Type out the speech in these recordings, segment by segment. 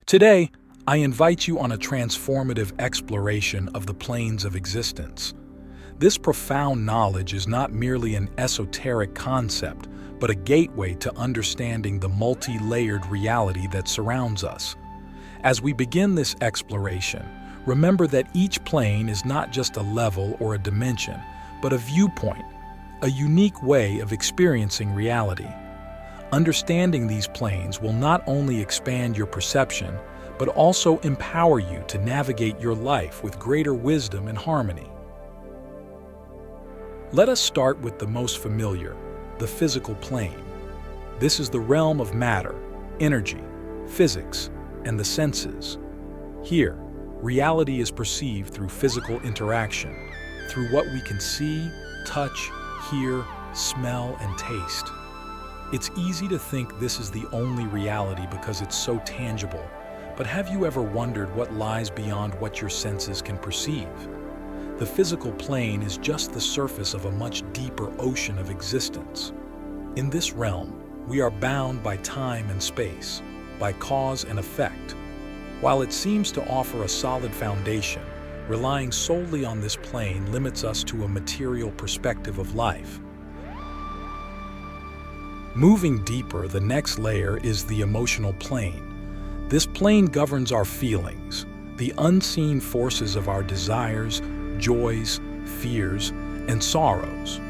Today, I invite you on a transformative exploration of the planes of existence. This profound knowledge is not merely an esoteric concept, but a gateway to understanding the multi-layered reality that surrounds us. As we begin this exploration, remember that each plane is not just a level or a dimension, but a viewpoint, a unique way of experiencing reality. Understanding these planes will not only expand your perception, but also empower you to navigate your life with greater wisdom and harmony. Let us start with the most familiar, the physical plane. This is the realm of matter, energy, physics, and the senses. Here, reality is perceived through physical interaction, through what we can see, touch, hear, smell, and taste. It's easy to think this is the only reality because it's so tangible, but have you ever wondered what lies beyond what your senses can perceive? The physical plane is just the surface of a much deeper ocean of existence. In this realm, we are bound by time and space, by cause and effect. While it seems to offer a solid foundation, relying solely on this plane limits us to a material perspective of life. Moving deeper, the next layer is the emotional plane. This plane governs our feelings, the unseen forces of our desires, joys, fears, and sorrows.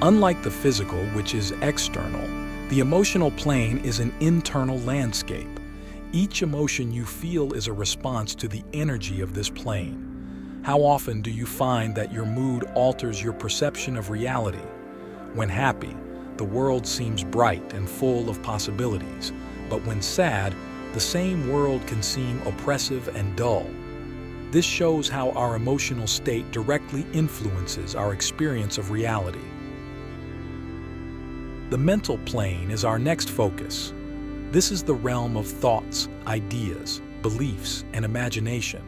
Unlike the physical, which is external, the emotional plane is an internal landscape. Each emotion you feel is a response to the energy of this plane. How often do you find that your mood alters your perception of reality? When happy, the world seems bright and full of possibilities, but when sad, the same world can seem oppressive and dull. This shows how our emotional state directly influences our experience of reality. The mental plane is our next focus. This is the realm of thoughts, ideas, beliefs, and imagination.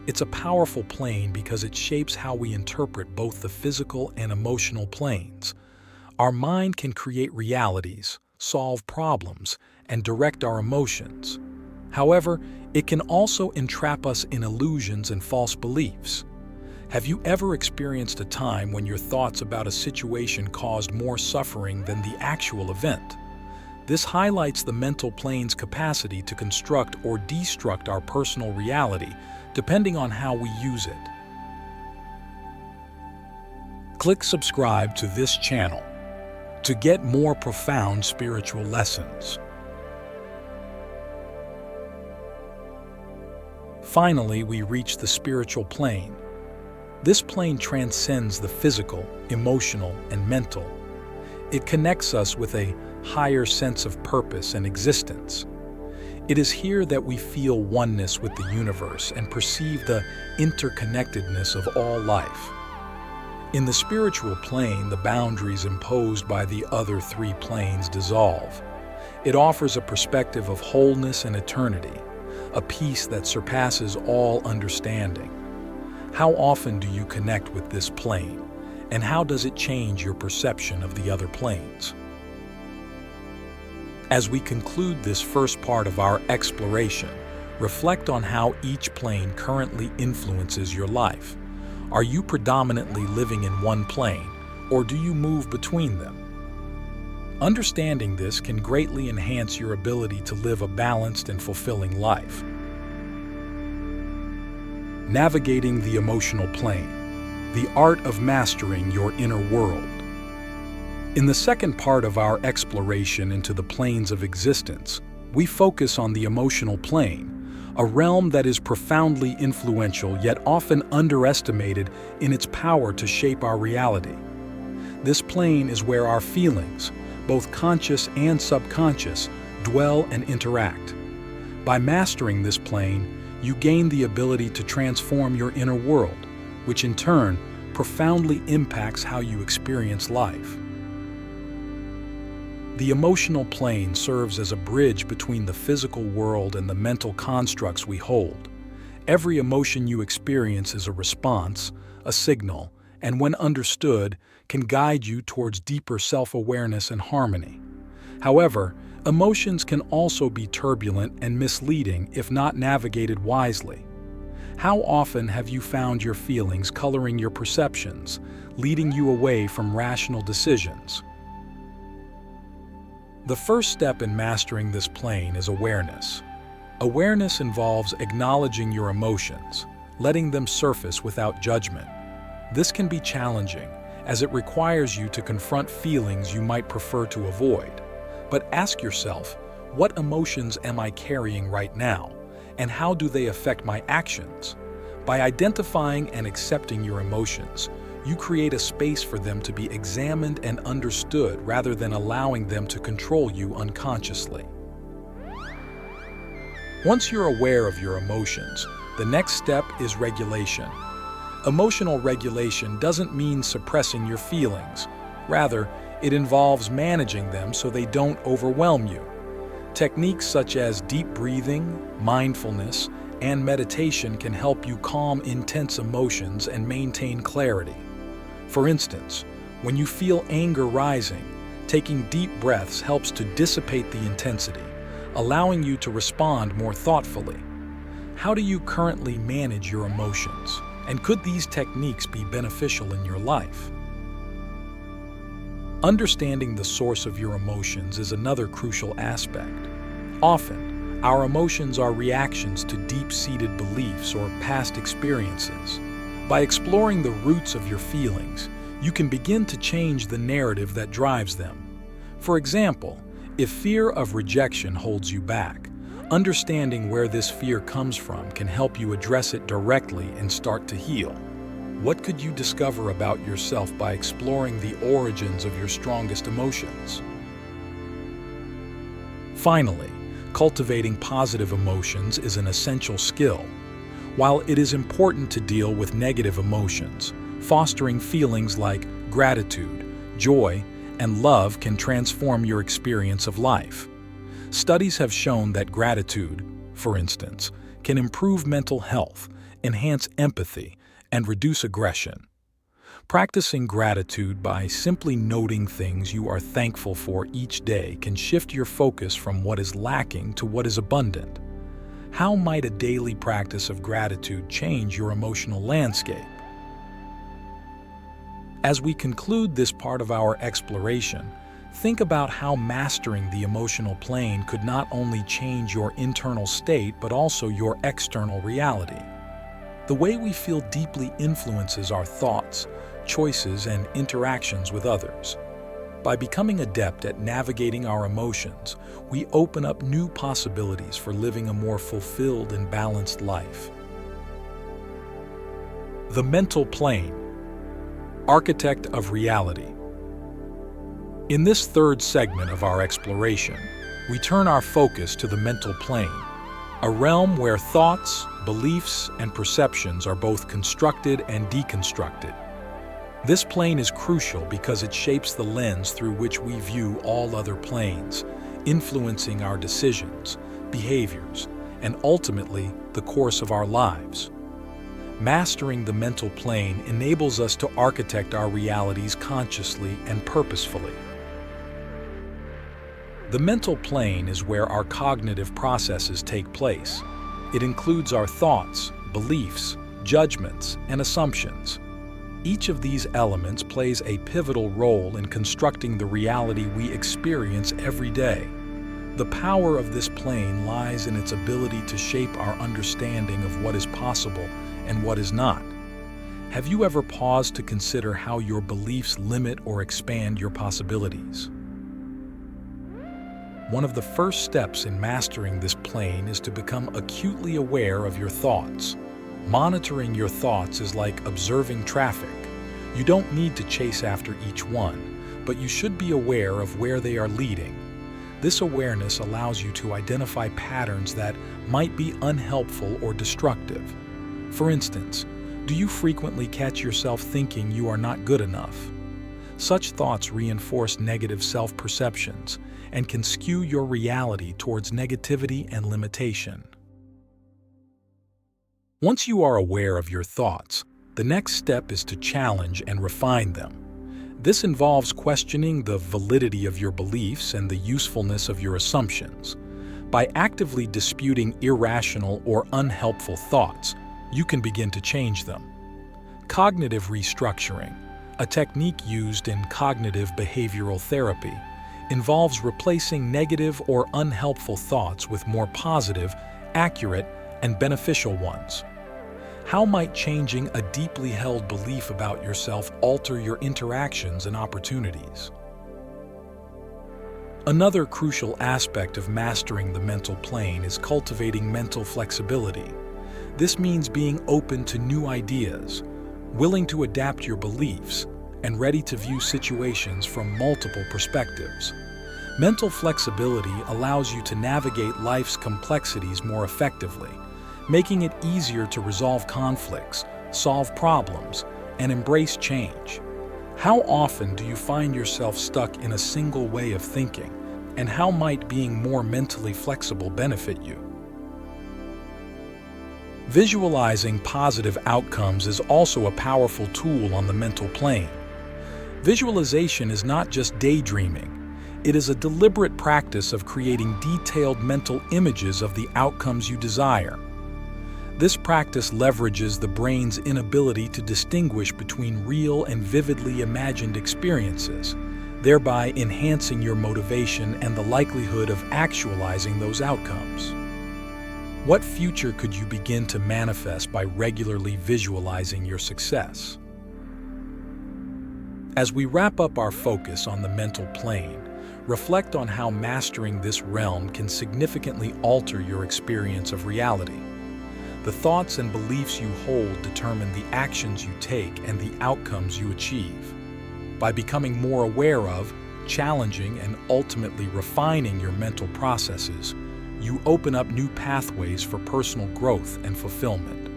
It's a powerful plane because it shapes how we interpret both the physical and emotional planes. Our mind can create realities, solve problems, and direct our emotions. However, it can also entrap us in illusions and false beliefs. Have you ever experienced a time when your thoughts about a situation caused more suffering than the actual event? This highlights the mental plane's capacity to construct or destruct our personal reality, depending on how we use it. Click subscribe to this channel to get more profound spiritual lessons. Finally, we reach the spiritual plane. This plane transcends the physical, emotional, and mental. It connects us with a higher sense of purpose and existence. It is here that we feel oneness with the universe and perceive the interconnectedness of all life. In the spiritual plane, the boundaries imposed by the other three planes dissolve. It offers a perspective of wholeness and eternity, a peace that surpasses all understanding. How often do you connect with this plane, and how does it change your perception of the other planes? As we conclude this first part of our exploration, reflect on how each plane currently influences your life. Are you predominantly living in one plane, or do you move between them? Understanding this can greatly enhance your ability to live a balanced and fulfilling life. Navigating the emotional plane, the art of mastering your inner world. In the second part of our exploration into the planes of existence, we focus on the emotional plane, a realm that is profoundly influential yet often underestimated in its power to shape our reality. This plane is where our feelings, both conscious and subconscious, dwell and interact. By mastering this plane, you gain the ability to transform your inner world, which in turn profoundly impacts how you experience life. The emotional plane serves as a bridge between the physical world and the mental constructs we hold. Every emotion you experience is a response, a signal, and when understood, can guide you towards deeper self-awareness and harmony. However, Emotions can also be turbulent and misleading if not navigated wisely. How often have you found your feelings coloring your perceptions, leading you away from rational decisions? The first step in mastering this plane is awareness. Awareness involves acknowledging your emotions, letting them surface without judgment. This can be challenging, as it requires you to confront feelings you might prefer to avoid. But ask yourself, what emotions am I carrying right now, and how do they affect my actions? By identifying and accepting your emotions, you create a space for them to be examined and understood rather than allowing them to control you unconsciously. Once you're aware of your emotions, the next step is regulation. Emotional regulation doesn't mean suppressing your feelings. Rather, it involves managing them so they don't overwhelm you. Techniques such as deep breathing, mindfulness, and meditation can help you calm intense emotions and maintain clarity. For instance, when you feel anger rising, taking deep breaths helps to dissipate the intensity, allowing you to respond more thoughtfully. How do you currently manage your emotions? And could these techniques be beneficial in your life? Understanding the source of your emotions is another crucial aspect. Often, our emotions are reactions to deep-seated beliefs or past experiences. By exploring the roots of your feelings, you can begin to change the narrative that drives them. For example, if fear of rejection holds you back, understanding where this fear comes from can help you address it directly and start to heal. What could you discover about yourself by exploring the origins of your strongest emotions? Finally, cultivating positive emotions is an essential skill. While it is important to deal with negative emotions, fostering feelings like gratitude, joy, and love can transform your experience of life. Studies have shown that gratitude, for instance, can improve mental health, enhance empathy, and reduce aggression. Practicing gratitude by simply noting things you are thankful for each day can shift your focus from what is lacking to what is abundant. How might a daily practice of gratitude change your emotional landscape? As we conclude this part of our exploration, think about how mastering the emotional plane could not only change your internal state but also your external reality. The way we feel deeply influences our thoughts, choices, and interactions with others. By becoming adept at navigating our emotions, we open up new possibilities for living a more fulfilled and balanced life. The mental plane, architect of reality. In this third segment of our exploration, we turn our focus to the mental plane, a realm where thoughts, beliefs, and perceptions are both constructed and deconstructed. This plane is crucial because it shapes the lens through which we view all other planes, influencing our decisions, behaviors, and ultimately the course of our lives. Mastering the mental plane enables us to architect our realities consciously and purposefully. The mental plane is where our cognitive processes take place. It includes our thoughts, beliefs, judgments, and assumptions. Each of these elements plays a pivotal role in constructing the reality we experience every day. The power of this plane lies in its ability to shape our understanding of what is possible and what is not. Have you ever paused to consider how your beliefs limit or expand your possibilities? One of the first steps in mastering this plane is to become acutely aware of your thoughts. Monitoring your thoughts is like observing traffic. You don't need to chase after each one, but you should be aware of where they are leading. This awareness allows you to identify patterns that might be unhelpful or destructive. For instance, do you frequently catch yourself thinking you are not good enough? Such thoughts reinforce negative self-perceptions and can skew your reality towards negativity and limitation. Once you are aware of your thoughts, the next step is to challenge and refine them. This involves questioning the validity of your beliefs and the usefulness of your assumptions. By actively disputing irrational or unhelpful thoughts, you can begin to change them. Cognitive restructuring, a technique used in cognitive behavioral therapy, involves replacing negative or unhelpful thoughts with more positive, accurate, and beneficial ones. How might changing a deeply held belief about yourself alter your interactions and opportunities? Another crucial aspect of mastering the mental plane is cultivating mental flexibility. This means being open to new ideas, willing to adapt your beliefs, and ready to view situations from multiple perspectives. Mental flexibility allows you to navigate life's complexities more effectively, making it easier to resolve conflicts, solve problems, and embrace change. How often do you find yourself stuck in a single way of thinking, and how might being more mentally flexible benefit you? Visualizing positive outcomes is also a powerful tool on the mental plane. Visualization is not just daydreaming. It is a deliberate practice of creating detailed mental images of the outcomes you desire. This practice leverages the brain's inability to distinguish between real and vividly imagined experiences, thereby enhancing your motivation and the likelihood of actualizing those outcomes. What future could you begin to manifest by regularly visualizing your success? As we wrap up our focus on the mental plane, reflect on how mastering this realm can significantly alter your experience of reality. The thoughts and beliefs you hold determine the actions you take and the outcomes you achieve. By becoming more aware of, challenging, and ultimately refining your mental processes, you open up new pathways for personal growth and fulfillment.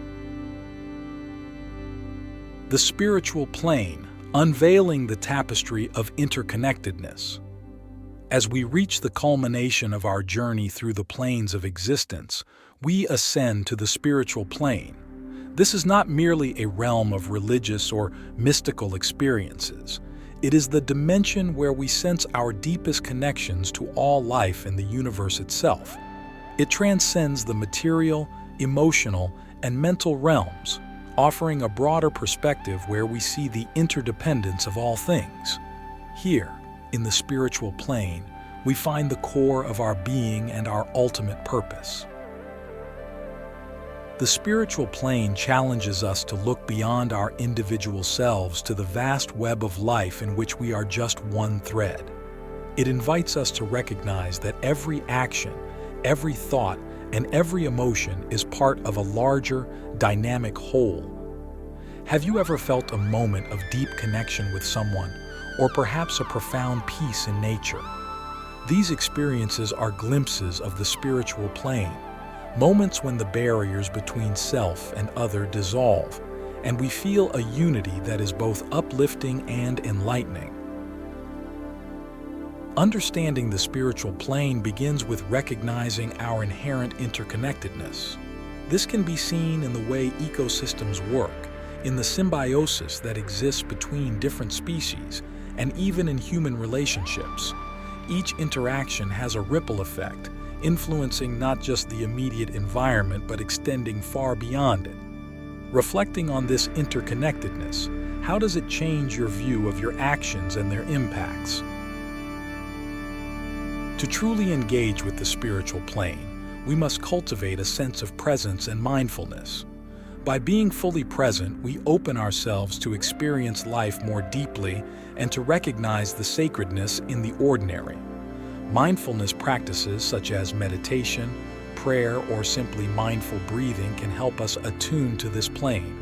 The spiritual plane, unveiling the tapestry of interconnectedness. As we reach the culmination of our journey through the planes of existence, we ascend to the spiritual plane. This is not merely a realm of religious or mystical experiences. It is the dimension where we sense our deepest connections to all life in the universe itself. It transcends the material, emotional, and mental realms, offering a broader perspective where we see the interdependence of all things. Here, in the spiritual plane, we find the core of our being and our ultimate purpose. The spiritual plane challenges us to look beyond our individual selves to the vast web of life in which we are just one thread. It invites us to recognize that every action, every thought, and every emotion is part of a larger, dynamic whole. Have you ever felt a moment of deep connection with someone, or perhaps a profound peace in nature? These experiences are glimpses of the spiritual plane, moments when the barriers between self and other dissolve, and we feel a unity that is both uplifting and enlightening. Understanding the spiritual plane begins with recognizing our inherent interconnectedness. This can be seen in the way ecosystems work, in the symbiosis that exists between different species, and even in human relationships. Each interaction has a ripple effect, influencing not just the immediate environment but extending far beyond it. Reflecting on this interconnectedness, how does it change your view of your actions and their impacts? To truly engage with the spiritual plane, we must cultivate a sense of presence and mindfulness. By being fully present, we open ourselves to experience life more deeply and to recognize the sacredness in the ordinary. Mindfulness practices such as meditation, prayer, or simply mindful breathing can help us attune to this plane.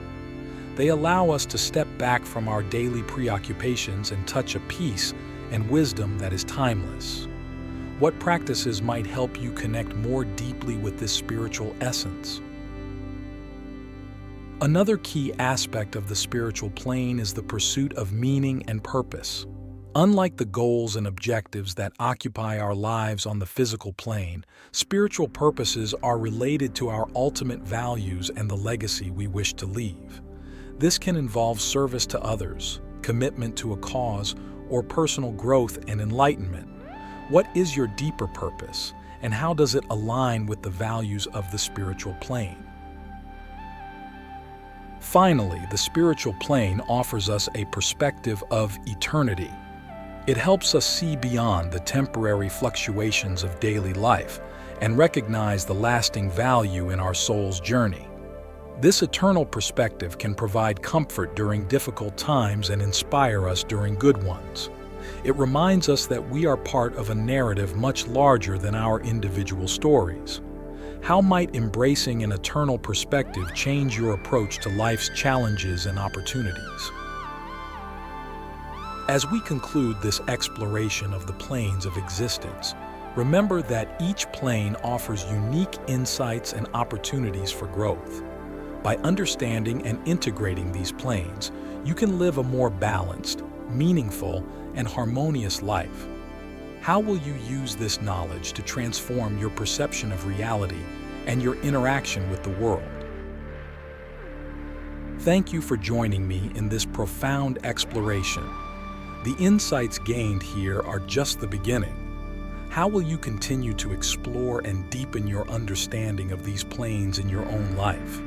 They allow us to step back from our daily preoccupations and touch a peace and wisdom that is timeless. What practices might help you connect more deeply with this spiritual essence? Another key aspect of the spiritual plane is the pursuit of meaning and purpose. Unlike the goals and objectives that occupy our lives on the physical plane, spiritual purposes are related to our ultimate values and the legacy we wish to leave. This can involve service to others, commitment to a cause, or personal growth and enlightenment? What is your deeper purpose, and how does it align with the values of the spiritual plane? Finally, the spiritual plane offers us a perspective of eternity. It helps us see beyond the temporary fluctuations of daily life and recognize the lasting value in our soul's journey. This eternal perspective can provide comfort during difficult times and inspire us during good ones. It reminds us that we are part of a narrative much larger than our individual stories. How might embracing an eternal perspective change your approach to life's challenges and opportunities? As we conclude this exploration of the planes of existence, remember that each plane offers unique insights and opportunities for growth. By understanding and integrating these planes, you can live a more balanced, meaningful, and harmonious life. How will you use this knowledge to transform your perception of reality and your interaction with the world? Thank you for joining me in this profound exploration. The insights gained here are just the beginning. How will you continue to explore and deepen your understanding of these planes in your own life?